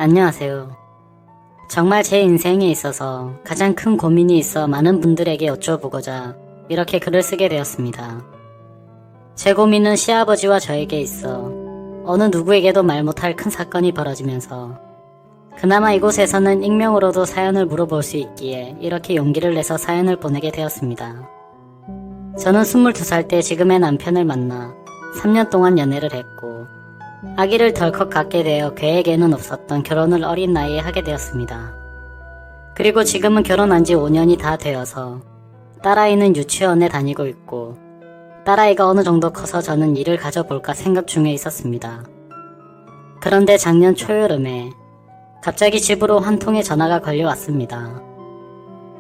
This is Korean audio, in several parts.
안녕하세요. 정말 제 인생에 있어서 가장 큰 고민이 있어 많은 분들에게 여쭤보고자 이렇게 글을 쓰게 되었습니다. 제 고민은 시아버지와 저에게 있어 어느 누구에게도 말 못할 큰 사건이 벌어지면서 그나마 이곳에서는 익명으로도 사연을 물어볼 수 있기에 이렇게 용기를 내서 사연을 보내게 되었습니다. 저는 22살 때 지금의 남편을 만나 3년 동안 연애를 했고 아기를 덜컥 갖게 되어 계획에는 없었던 결혼을 어린 나이에 하게 되었습니다. 그리고 지금은 결혼한 지 5년이 다 되어서 딸아이는 유치원에 다니고 있고 딸아이가 어느 정도 커서 저는 일을 가져볼까 생각 중에 있었습니다. 그런데 작년 초여름에 갑자기 집으로 한 통의 전화가 걸려왔습니다.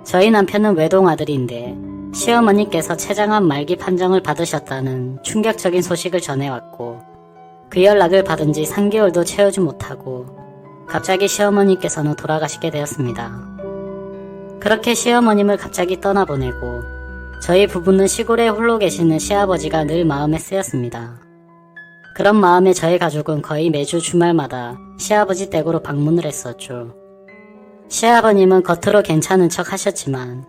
저희 남편은 외동아들인데 시어머니께서 췌장암 말기 판정을 받으셨다는 충격적인 소식을 전해왔고 그 연락을 받은 지 3개월도 채우지 못하고 갑자기 시어머니께서는 돌아가시게 되었습니다. 그렇게 시어머님을 갑자기 떠나보내고 저희 부부는 시골에 홀로 계시는 시아버지가 늘 마음에 쓰였습니다. 그런 마음에 저희 가족은 거의 매주 주말마다 시아버지 댁으로 방문을 했었죠. 시아버님은 겉으로 괜찮은 척 하셨지만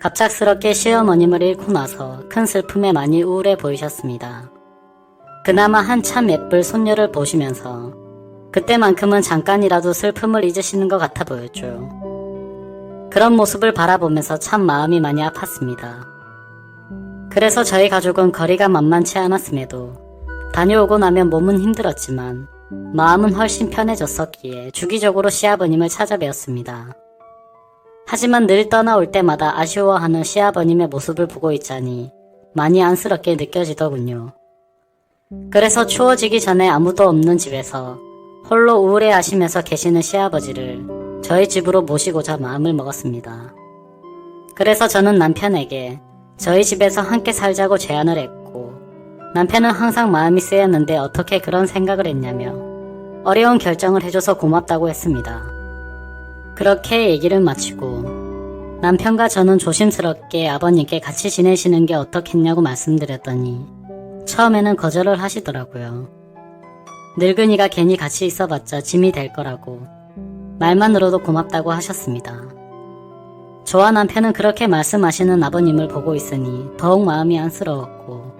갑작스럽게 시어머님을 잃고 나서 큰 슬픔에 많이 우울해 보이셨습니다. 그나마 한참 예쁠 손녀를 보시면서 그때만큼은 잠깐이라도 슬픔을 잊으시는 것 같아 보였죠. 그런 모습을 바라보면서 참 마음이 많이 아팠습니다. 그래서 저희 가족은 거리가 만만치 않았음에도 다녀오고 나면 몸은 힘들었지만 마음은 훨씬 편해졌었기에 주기적으로 시아버님을 찾아뵈었습니다. 하지만 늘 떠나올 때마다 아쉬워하는 시아버님의 모습을 보고 있자니 많이 안쓰럽게 느껴지더군요. 그래서 추워지기 전에 아무도 없는 집에서 홀로 우울해하시면서 계시는 시아버지를 저희 집으로 모시고자 마음을 먹었습니다. 그래서 저는 남편에게 저희 집에서 함께 살자고 제안을 했고 남편은 항상 마음이 쓰였는데 어떻게 그런 생각을 했냐며 어려운 결정을 해줘서 고맙다고 했습니다. 그렇게 얘기를 마치고 남편과 저는 조심스럽게 아버님께 같이 지내시는 게 어떻겠냐고 말씀드렸더니 처음에는 거절을 하시더라고요. 늙은이가 괜히 같이 있어봤자 짐이 될 거라고 말만으로도 고맙다고 하셨습니다. 저와 남편은 그렇게 말씀하시는 아버님을 보고 있으니 더욱 마음이 안쓰러웠고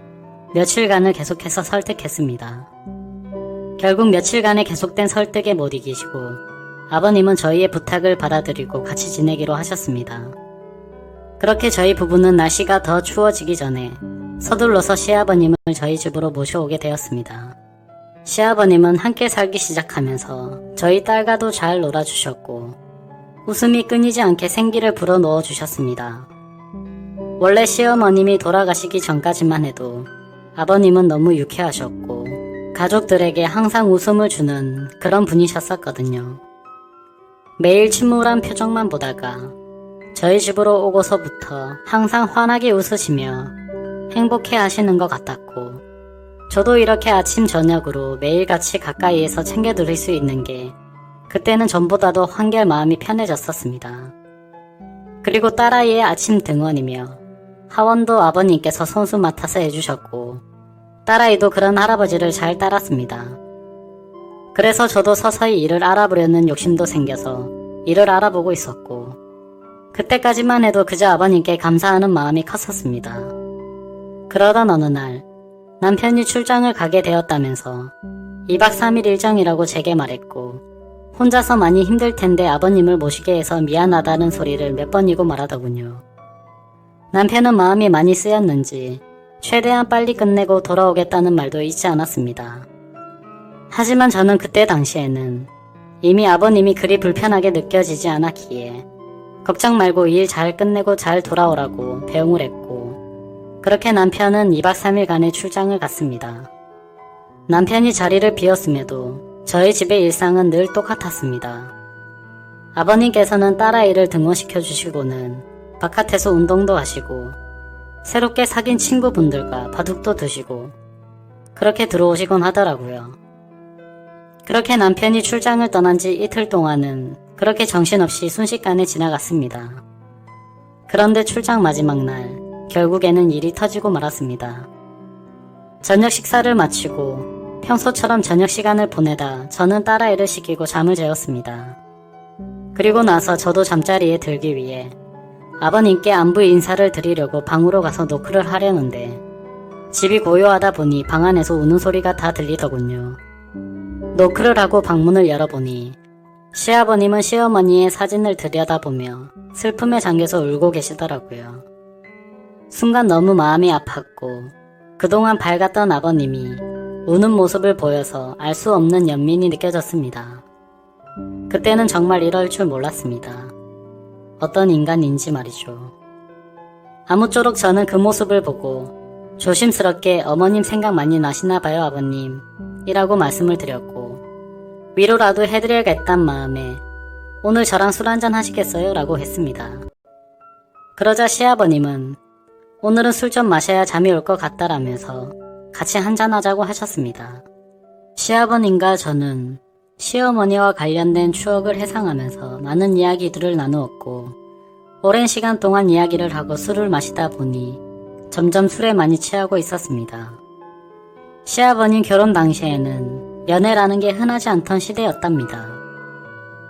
며칠간을 계속해서 설득했습니다. 결국 며칠간의 계속된 설득에 못 이기시고 아버님은 저희의 부탁을 받아들이고 같이 지내기로 하셨습니다. 그렇게 저희 부부는 날씨가 더 추워지기 전에 서둘러서 시아버님을 저희 집으로 모셔오게 되었습니다. 시아버님은 함께 살기 시작하면서 저희 딸과도 잘 놀아주셨고 웃음이 끊이지 않게 생기를 불어넣어 주셨습니다. 원래 시어머님이 돌아가시기 전까지만 해도 아버님은 너무 유쾌하셨고 가족들에게 항상 웃음을 주는 그런 분이셨었거든요. 매일 침울한 표정만 보다가 저희 집으로 오고서부터 항상 환하게 웃으시며 행복해 하시는 것 같았고 저도 이렇게 아침 저녁으로 매일같이 가까이에서 챙겨드릴 수 있는 게 그때는 전보다도 한결 마음이 편해졌었습니다. 그리고 딸아이의 아침 등원이며 하원도 아버님께서 손수 맡아서 해주셨고 딸아이도 그런 할아버지를 잘 따랐습니다. 그래서 저도 서서히 일을 알아보려는 욕심도 생겨서 일을 알아보고 있었고 그때까지만 해도 그저 아버님께 감사하는 마음이 컸었습니다. 그러던 어느 날 남편이 출장을 가게 되었다면서 2박 3일 일정이라고 제게 말했고 혼자서 많이 힘들 텐데 아버님을 모시게 해서 미안하다는 소리를 몇 번이고 말하더군요. 남편은 마음이 많이 쓰였는지 최대한 빨리 끝내고 돌아오겠다는 말도 잊지 않았습니다. 하지만 저는 그때 당시에는 이미 아버님이 그리 불편하게 느껴지지 않았기에 걱정 말고 일 잘 끝내고 잘 돌아오라고 배웅을 했고 그렇게 남편은 2박 3일간의 출장을 갔습니다. 남편이 자리를 비웠음에도 저희 집의 일상은 늘 똑같았습니다. 아버님께서는 딸아이를 등원시켜 주시고는 바깥에서 운동도 하시고 새롭게 사귄 친구분들과 바둑도 드시고 그렇게 들어오시곤 하더라고요. 그렇게 남편이 출장을 떠난 지 이틀 동안은 그렇게 정신없이 순식간에 지나갔습니다. 그런데 출장 마지막 날 결국에는 일이 터지고 말았습니다. 저녁 식사를 마치고 평소처럼 저녁 시간을 보내다 저는 딸아이를 시키고 잠을 재웠습니다. 그리고 나서 저도 잠자리에 들기 위해 아버님께 안부 인사를 드리려고 방으로 가서 노크를 하려는데 집이 고요하다 보니 방 안에서 우는 소리가 다 들리더군요. 노크를 하고 방문을 열어보니 시아버님은 시어머니의 사진을 들여다보며 슬픔에 잠겨서 울고 계시더라고요. 순간 너무 마음이 아팠고 그동안 밝았던 아버님이 우는 모습을 보여서 알 수 없는 연민이 느껴졌습니다. 그때는 정말 이럴 줄 몰랐습니다. 어떤 인간인지 말이죠. 아무쪼록 저는 그 모습을 보고 조심스럽게 어머님 생각 많이 나시나 봐요 아버님 이라고 말씀을 드렸고 위로라도 해드려야겠단 마음에 오늘 저랑 술 한잔 하시겠어요? 라고 했습니다. 그러자 시아버님은 오늘은 술 좀 마셔야 잠이 올 것 같다라면서 같이 한잔하자고 하셨습니다. 시아버님과 저는 시어머니와 관련된 추억을 회상하면서 많은 이야기들을 나누었고 오랜 시간 동안 이야기를 하고 술을 마시다 보니 점점 술에 많이 취하고 있었습니다. 시아버님 결혼 당시에는 연애라는 게 흔하지 않던 시대였답니다.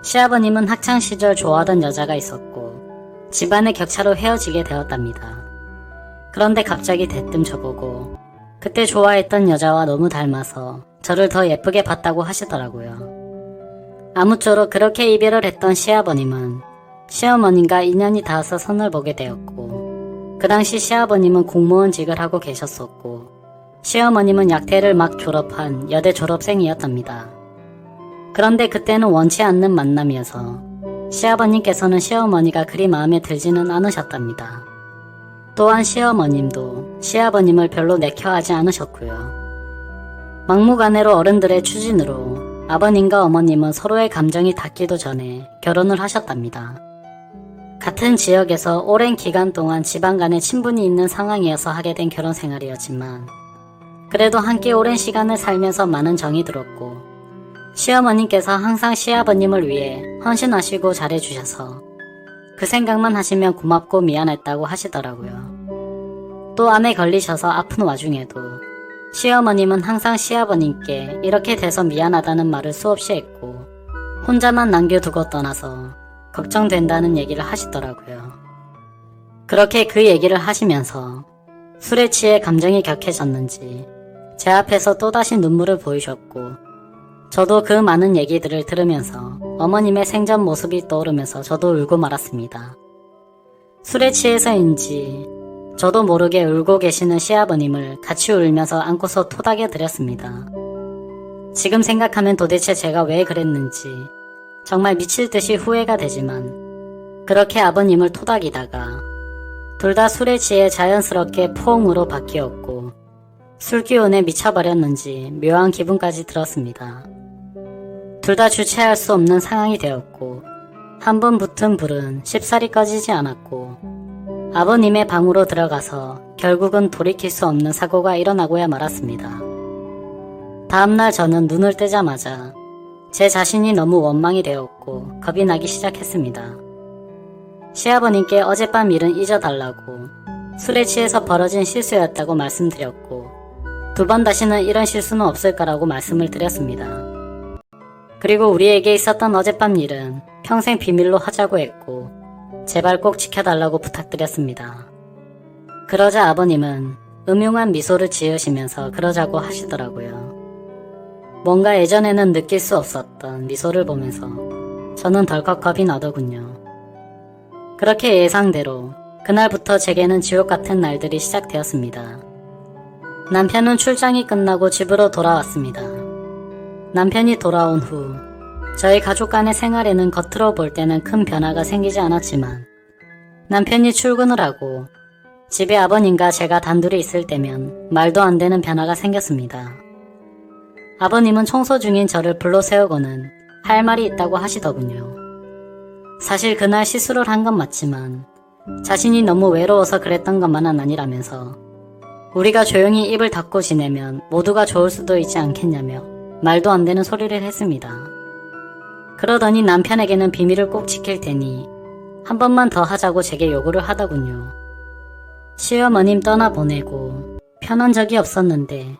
시아버님은 학창시절 좋아하던 여자가 있었고 집안의 격차로 헤어지게 되었답니다. 그런데 갑자기 대뜸 저보고 그때 좋아했던 여자와 너무 닮아서 저를 더 예쁘게 봤다고 하시더라고요. 아무쪼록 그렇게 이별을 했던 시아버님은 시어머님과 인연이 닿아서 선을 보게 되었고 그 당시 시아버님은 공무원직을 하고 계셨었고 시어머님은 약대를 막 졸업한 여대 졸업생이었답니다. 그런데 그때는 원치 않는 만남이어서 시아버님께서는 시어머니가 그리 마음에 들지는 않으셨답니다. 또한 시어머님도 시아버님을 별로 내켜하지 않으셨고요. 막무가내로 어른들의 추진으로 아버님과 어머님은 서로의 감정이 닿기도 전에 결혼을 하셨답니다. 같은 지역에서 오랜 기간 동안 집안 간에 친분이 있는 상황이어서 하게 된 결혼 생활이었지만 그래도 함께 오랜 시간을 살면서 많은 정이 들었고 시어머님께서 항상 시아버님을 위해 헌신하시고 잘해주셔서 그 생각만 하시면 고맙고 미안했다고 하시더라고요. 또 암에 걸리셔서 아픈 와중에도 시어머님은 항상 시아버님께 이렇게 돼서 미안하다는 말을 수없이 했고 혼자만 남겨두고 떠나서 걱정된다는 얘기를 하시더라고요. 그렇게 그 얘기를 하시면서 술에 취해 감정이 격해졌는지 제 앞에서 또다시 눈물을 보이셨고 저도 그 많은 얘기들을 들으면서 어머님의 생전 모습이 떠오르면서 저도 울고 말았습니다. 술에 취해서인지 저도 모르게 울고 계시는 시아버님을 같이 울면서 안고서 토닥여 드렸습니다. 지금 생각하면 도대체 제가 왜 그랬는지 정말 미칠 듯이 후회가 되지만 그렇게 아버님을 토닥이다가 둘 다 술에 취해 자연스럽게 포옹으로 바뀌었고 술기운에 미쳐버렸는지 묘한 기분까지 들었습니다. 둘 다 주체할 수 없는 상황이 되었고 한 번 붙은 불은 쉽사리 꺼지지 않았고 아버님의 방으로 들어가서 결국은 돌이킬 수 없는 사고가 일어나고야 말았습니다. 다음날 저는 눈을 뜨자마자 제 자신이 너무 원망이 되었고 겁이 나기 시작했습니다. 시아버님께 어젯밤 일은 잊어달라고 술에 취해서 벌어진 실수였다고 말씀드렸고 2번 다시는 이런 실수는 없을 거라고 말씀을 드렸습니다. 그리고 우리에게 있었던 어젯밤 일은 평생 비밀로 하자고 했고 제발 꼭 지켜달라고 부탁드렸습니다. 그러자 아버님은 음흉한 미소를 지으시면서 그러자고 하시더라고요. 뭔가 예전에는 느낄 수 없었던 미소를 보면서 저는 덜컥 겁이 나더군요. 그렇게 예상대로 그날부터 제게는 지옥 같은 날들이 시작되었습니다. 남편은 출장이 끝나고 집으로 돌아왔습니다. 남편이 돌아온 후 저희 가족 간의 생활에는 겉으로 볼 때는 큰 변화가 생기지 않았지만 남편이 출근을 하고 집에 아버님과 제가 단둘이 있을 때면 말도 안 되는 변화가 생겼습니다. 아버님은 청소 중인 저를 불러 세우고는 할 말이 있다고 하시더군요. 사실 그날 실수를 한 건 맞지만 자신이 너무 외로워서 그랬던 것만은 아니라면서 우리가 조용히 입을 닫고 지내면 모두가 좋을 수도 있지 않겠냐며 말도 안 되는 소리를 했습니다. 그러더니 남편에게는 비밀을 꼭 지킬 테니 한 번만 더 하자고 제게 요구를 하더군요. 시어머님 떠나보내고 편한 적이 없었는데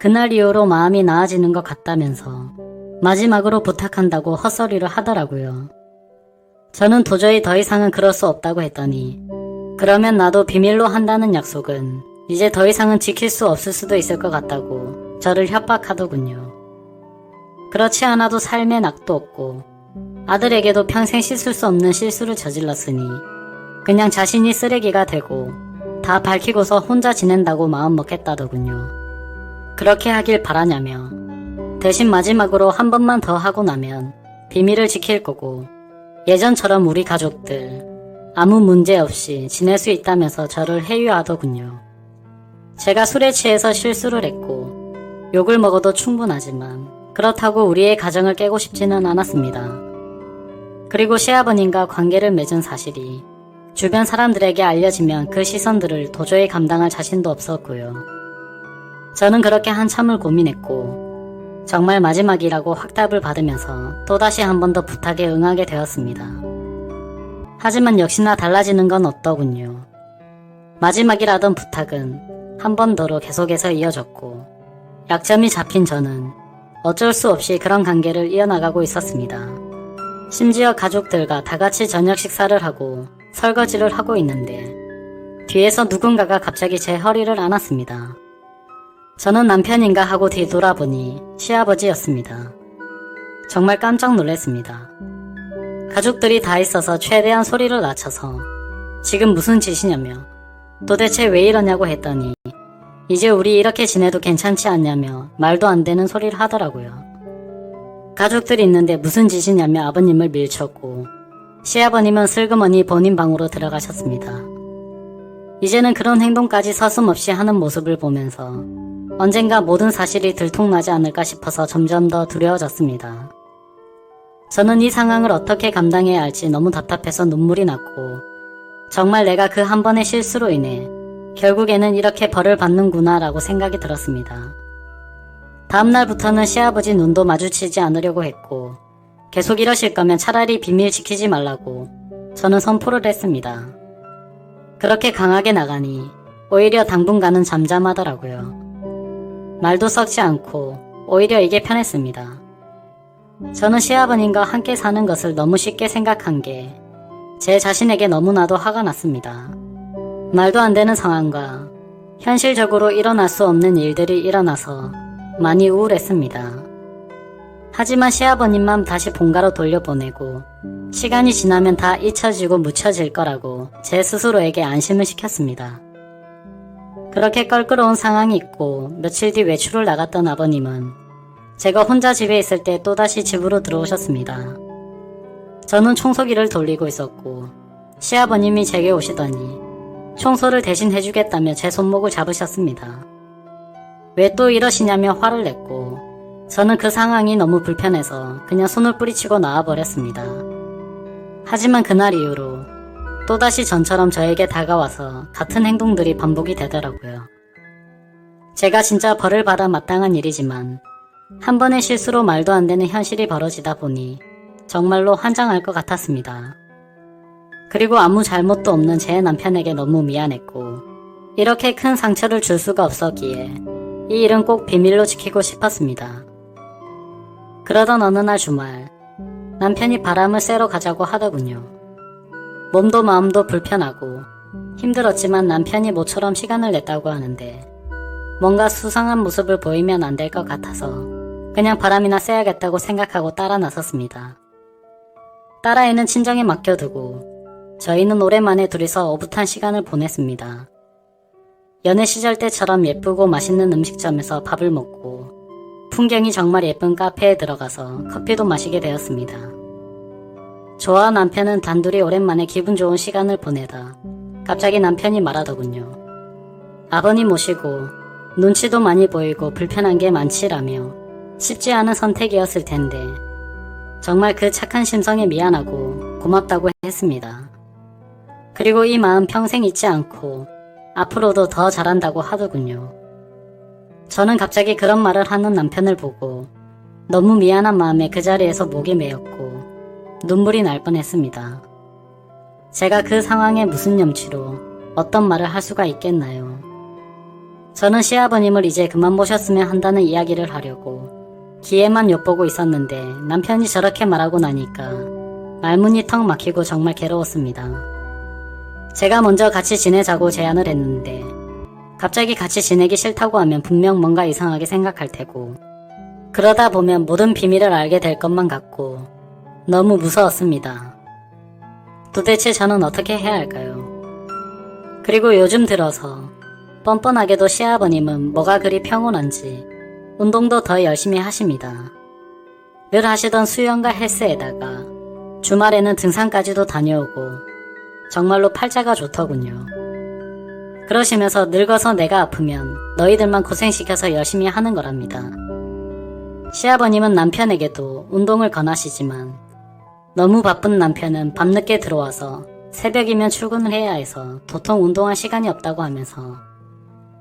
그날 이후로 마음이 나아지는 것 같다면서 마지막으로 부탁한다고 헛소리를 하더라고요. 저는 도저히 더 이상은 그럴 수 없다고 했더니 그러면 나도 비밀로 한다는 약속은 이제 더 이상은 지킬 수 없을 수도 있을 것 같다고 저를 협박하더군요. 그렇지 않아도 삶에 낙도 없고 아들에게도 평생 씻을 수 없는 실수를 저질렀으니 그냥 자신이 쓰레기가 되고 다 밝히고서 혼자 지낸다고 마음먹겠다더군요. 그렇게 하길 바라냐며 대신 마지막으로 한 번만 더 하고 나면 비밀을 지킬 거고 예전처럼 우리 가족들 아무 문제 없이 지낼 수 있다면서 저를 해유하더군요. 제가 술에 취해서 실수를 했고 욕을 먹어도 충분하지만 그렇다고 우리의 가정을 깨고 싶지는 않았습니다. 그리고 시아버님과 관계를 맺은 사실이 주변 사람들에게 알려지면 그 시선들을 도저히 감당할 자신도 없었고요. 저는 그렇게 한참을 고민했고 정말 마지막이라고 확답을 받으면서 또다시 한 번 더 부탁에 응하게 되었습니다. 하지만 역시나 달라지는 건 없더군요. 마지막이라던 부탁은 한 번 더로 계속해서 이어졌고 약점이 잡힌 저는 어쩔 수 없이 그런 관계를 이어나가고 있었습니다. 심지어 가족들과 다같이 저녁 식사를 하고 설거지를 하고 있는데 뒤에서 누군가가 갑자기 제 허리를 안았습니다. 저는 남편인가 하고 뒤돌아보니 시아버지였습니다. 정말 깜짝 놀랐습니다. 가족들이 다 있어서 최대한 소리를 낮춰서 지금 무슨 짓이냐며 도대체 왜 이러냐고 했더니 이제 우리 이렇게 지내도 괜찮지 않냐며 말도 안 되는 소리를 하더라고요. 가족들이 있는데 무슨 짓이냐며 아버님을 밀쳤고 시아버님은 슬그머니 본인 방으로 들어가셨습니다. 이제는 그런 행동까지 서슴없이 하는 모습을 보면서 언젠가 모든 사실이 들통나지 않을까 싶어서 점점 더 두려워졌습니다. 저는 이 상황을 어떻게 감당해야 할지 너무 답답해서 눈물이 났고 정말 내가 그 한 번의 실수로 인해 결국에는 이렇게 벌을 받는구나 라고 생각이 들었습니다. 다음날부터는 시아버지 눈도 마주치지 않으려고 했고 계속 이러실 거면 차라리 비밀 지키지 말라고 저는 선포를 했습니다. 그렇게 강하게 나가니 오히려 당분간은 잠잠하더라고요. 말도 썩지 않고 오히려 이게 편했습니다. 저는 시아버님과 함께 사는 것을 너무 쉽게 생각한 게 제 자신에게 너무나도 화가 났습니다. 말도 안 되는 상황과 현실적으로 일어날 수 없는 일들이 일어나서 많이 우울했습니다. 하지만 시아버님만 다시 본가로 돌려보내고 시간이 지나면 다 잊혀지고 묻혀질 거라고 제 스스로에게 안심을 시켰습니다. 그렇게 껄끄러운 상황이 있고 며칠 뒤 외출을 나갔던 아버님은 제가 혼자 집에 있을 때 또다시 집으로 들어오셨습니다. 저는 청소기를 돌리고 있었고 시아버님이 제게 오시더니 청소를 대신 해주겠다며 제 손목을 잡으셨습니다. 왜 또 이러시냐며 화를 냈고 저는 그 상황이 너무 불편해서 그냥 손을 뿌리치고 나와버렸습니다. 하지만 그날 이후로 또다시 전처럼 저에게 다가와서 같은 행동들이 반복이 되더라고요. 제가 진짜 벌을 받아 마땅한 일이지만 한 번의 실수로 말도 안 되는 현실이 벌어지다 보니 정말로 환장할 것 같았습니다. 그리고 아무 잘못도 없는 제 남편에게 너무 미안했고 이렇게 큰 상처를 줄 수가 없었기에 이 일은 꼭 비밀로 지키고 싶었습니다. 그러던 어느 날 주말 남편이 바람을 쐬러 가자고 하더군요. 몸도 마음도 불편하고 힘들었지만 남편이 모처럼 시간을 냈다고 하는데 뭔가 수상한 모습을 보이면 안 될 것 같아서 그냥 바람이나 쐬야겠다고 생각하고 따라 나섰습니다. 딸아이는 친정에 맡겨두고 저희는 오랜만에 둘이서 오붓한 시간을 보냈습니다. 연애 시절 때처럼 예쁘고 맛있는 음식점에서 밥을 먹고 풍경이 정말 예쁜 카페에 들어가서 커피도 마시게 되었습니다. 저와 남편은 단둘이 오랜만에 기분 좋은 시간을 보내다 갑자기 남편이 말하더군요. 아버님 모시고 눈치도 많이 보이고 불편한 게 많지라며 쉽지 않은 선택이었을 텐데 정말 그 착한 심성에 미안하고 고맙다고 했습니다. 그리고 이 마음 평생 잊지 않고 앞으로도 더 잘한다고 하더군요. 저는 갑자기 그런 말을 하는 남편을 보고 너무 미안한 마음에 그 자리에서 목이 메였고 눈물이 날 뻔했습니다. 제가 그 상황에 무슨 염치로 어떤 말을 할 수가 있겠나요? 저는 시아버님을 이제 그만 모셨으면 한다는 이야기를 하려고 기회만 엿보고 있었는데 남편이 저렇게 말하고 나니까 말문이 턱 막히고 정말 괴로웠습니다. 제가 먼저 같이 지내자고 제안을 했는데 갑자기 같이 지내기 싫다고 하면 분명 뭔가 이상하게 생각할 테고 그러다 보면 모든 비밀을 알게 될 것만 같고 너무 무서웠습니다. 도대체 저는 어떻게 해야 할까요? 그리고 요즘 들어서 뻔뻔하게도 시아버님은 뭐가 그리 평온한지 운동도 더 열심히 하십니다. 늘 하시던 수영과 헬스에다가 주말에는 등산까지도 다녀오고 정말로 팔자가 좋더군요. 그러시면서 늙어서 내가 아프면 너희들만 고생시켜서 열심히 하는 거랍니다. 시아버님은 남편에게도 운동을 권하시지만 너무 바쁜 남편은 밤늦게 들어와서 새벽이면 출근을 해야 해서 도통 운동할 시간이 없다고 하면서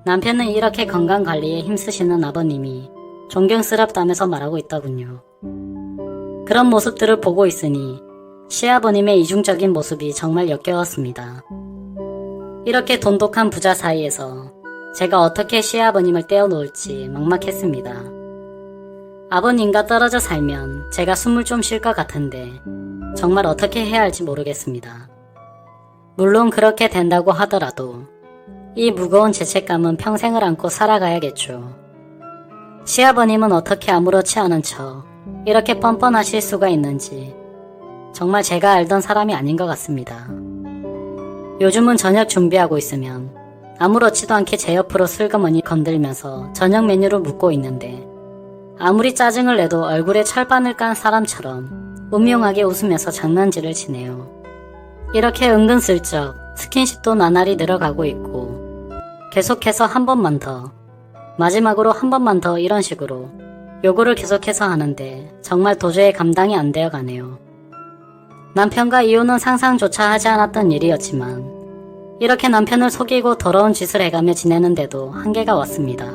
남편은 이렇게 건강관리에 힘쓰시는 아버님이 존경스럽다면서 말하고 있더군요. 그런 모습들을 보고 있으니 시아버님의 이중적인 모습이 정말 역겨웠습니다. 이렇게 돈독한 부자 사이에서 제가 어떻게 시아버님을 떼어놓을지 막막했습니다. 아버님과 떨어져 살면 제가 숨을 좀 쉴 것 같은데 정말 어떻게 해야 할지 모르겠습니다. 물론 그렇게 된다고 하더라도 이 무거운 죄책감은 평생을 안고 살아가야겠죠. 시아버님은 어떻게 아무렇지 않은 척 이렇게 뻔뻔하실 수가 있는지 정말 제가 알던 사람이 아닌 것 같습니다. 요즘은 저녁 준비하고 있으면 아무렇지도 않게 제 옆으로 슬그머니 건들면서 저녁 메뉴를 묻고 있는데 아무리 짜증을 내도 얼굴에 철반을 깐 사람처럼 음흉하게 웃으면서 장난질을 치네요. 이렇게 은근슬쩍 스킨십도 나날이 늘어가고 있고 계속해서 한 번만 더, 마지막으로 한 번만 더 이런 식으로 요구를 계속해서 하는데 정말 도저히 감당이 안 되어 가네요. 남편과 이혼은 상상조차 하지 않았던 일이었지만 이렇게 남편을 속이고 더러운 짓을 해가며 지내는데도 한계가 왔습니다.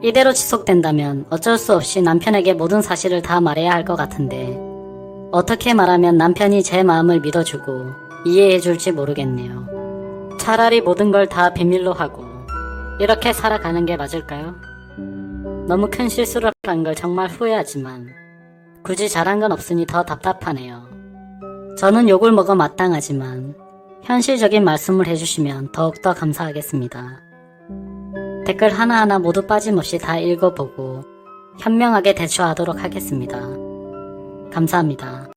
이대로 지속된다면 어쩔 수 없이 남편에게 모든 사실을 다 말해야 할 것 같은데 어떻게 말하면 남편이 제 마음을 믿어주고 이해해줄지 모르겠네요. 차라리 모든 걸 다 비밀로 하고 이렇게 살아가는 게 맞을까요? 너무 큰 실수를 한 걸 정말 후회하지만 굳이 잘한 건 없으니 더 답답하네요. 저는 욕을 먹어 마땅하지만 현실적인 말씀을 해주시면 더욱더 감사하겠습니다. 댓글 하나하나 모두 빠짐없이 다 읽어보고 현명하게 대처하도록 하겠습니다. 감사합니다.